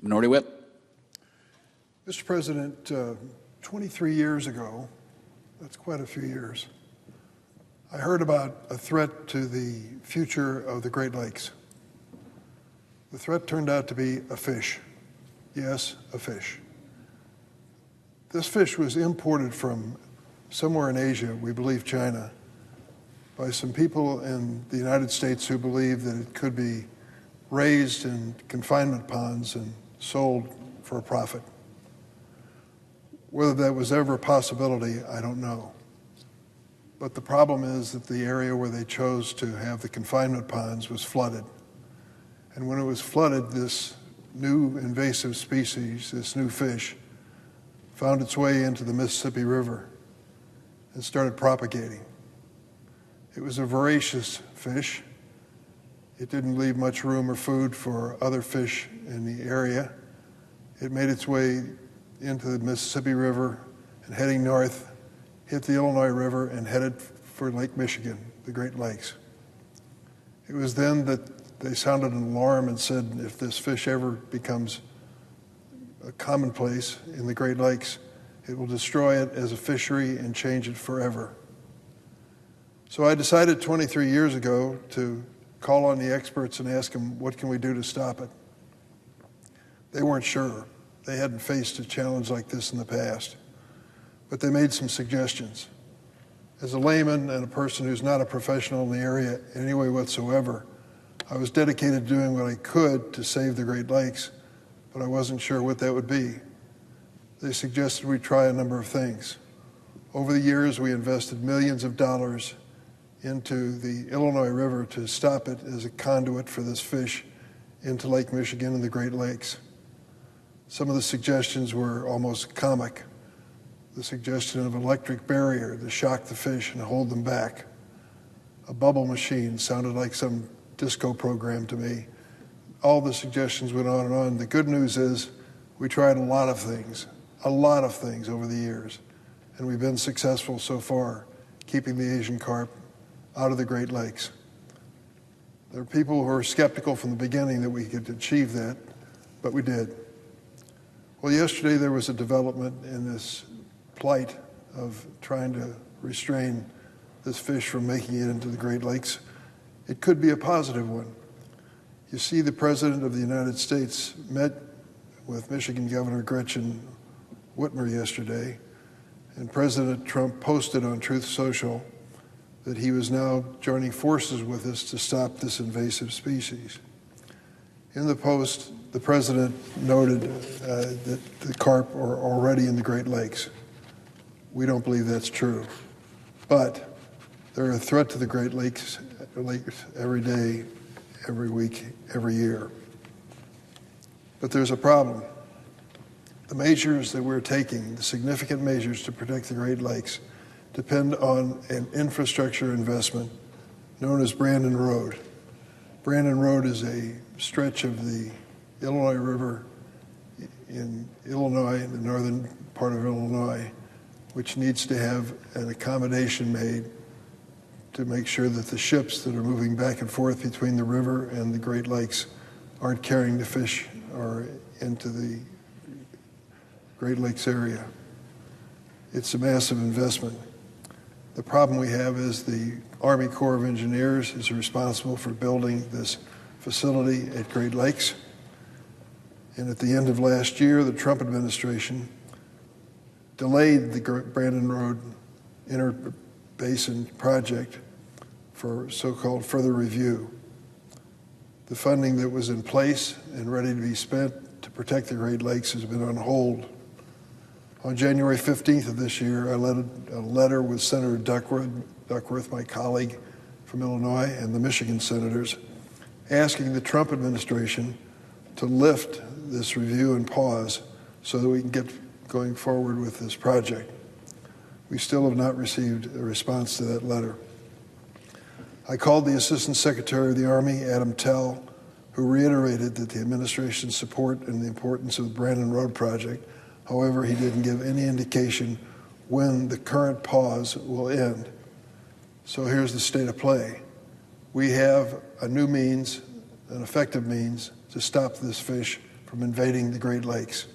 Minority Whip. Mr. President, 23 years ago, that's quite a few years, I heard about a threat to the future of the Great Lakes. The threat turned out to be a fish. Yes, a fish. This fish was imported from somewhere in Asia, we believe China, by some people in the United States who believed that it could be raised in confinement ponds and sold for a profit. Whether that was ever a possibility, I don't know. But the problem is that the area where they chose to have the confinement ponds was flooded. And when it was flooded, this new invasive species, this new fish, found its way into the Mississippi River and started propagating. It was a voracious fish. It didn't leave much room or food for other fish in the area. It made its way into the Mississippi River and heading north, hit the Illinois River and headed for Lake Michigan, the Great Lakes. It was then that they sounded an alarm and said, if this fish ever becomes a commonplace in the Great Lakes, it will destroy it as a fishery and change it forever. So I decided 23 years ago to call on the experts and ask them, what can we do to stop it? They weren't sure. They hadn't faced a challenge like this in the past. But they made some suggestions. As a layman and a person who's not a professional in the area in any way whatsoever, I was dedicated to doing what I could to save the Great Lakes, but I wasn't sure what that would be. They suggested we try a number of things. Over the years, we invested millions of dollars into the Illinois River to stop it as a conduit for this fish into Lake Michigan and the Great Lakes. Some of the suggestions were almost comic. The suggestion of an electric barrier to shock the fish and hold them back. A bubble machine sounded like some disco program to me. All the suggestions went on and on. The good news is we tried a lot of things over the years, and we've been successful so far keeping the Asian carp out of the Great Lakes. There are people who are skeptical from the beginning that we could achieve that, but we did. Well, yesterday there was a development in this plight of trying to restrain this fish from making it into the Great Lakes. It could be a positive one. You see, the President of the United States met with Michigan Governor Gretchen Whitmer yesterday, and President Trump posted on Truth Social that he was now joining forces with us to stop this invasive species. In the post, the President noted that the carp are already in the Great Lakes. We don't believe that's true. But they're a threat to the Great Lakes every day, every week, every year. But there's a problem. The measures that we're taking, the significant measures to protect the Great Lakes, depend on an infrastructure investment known as Brandon Road. Brandon Road is a stretch of the Illinois River in Illinois, in the northern part of Illinois, which needs to have an accommodation made to make sure that the ships that are moving back and forth between the river and the Great Lakes aren't carrying the fish or into the Great Lakes area. It's a massive investment. The problem we have is the Army Corps of Engineers is responsible for building this facility at Great Lakes. And at the end of last year, the Trump administration delayed the Brandon Road Interbasin project for so-called further review. The funding that was in place and ready to be spent to protect the Great Lakes has been on hold. On January 15th of this year, I led a letter with Senator Duckworth, my colleague from Illinois, and the Michigan senators, asking the Trump administration to lift this review and pause so that we can get going forward with this project. We still have not received a response to that letter. I called the Assistant Secretary of the Army, Adam Tell, who reiterated that the administration's support and the importance of the Brandon Road project. However, he didn't give any indication when the current pause will end. So here's the state of play. We have a new means, an effective means, to stop this fish from invading the Great Lakes.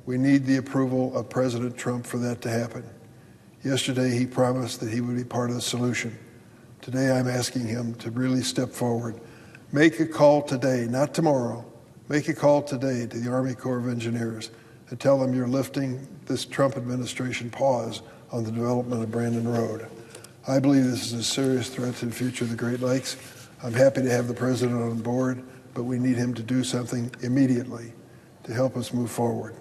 We need the approval of President Trump for that to happen. Yesterday, he promised that he would be part of the solution. Today, I'm asking him to really step forward. Make a call today, not tomorrow. Make a call today to the Army Corps of Engineers and tell them you're lifting this Trump administration pause on the development of Brandon Road. I believe this is a serious threat to the future of the Great Lakes. I'm happy to have the president on board, but we need him to do something immediately to help us move forward.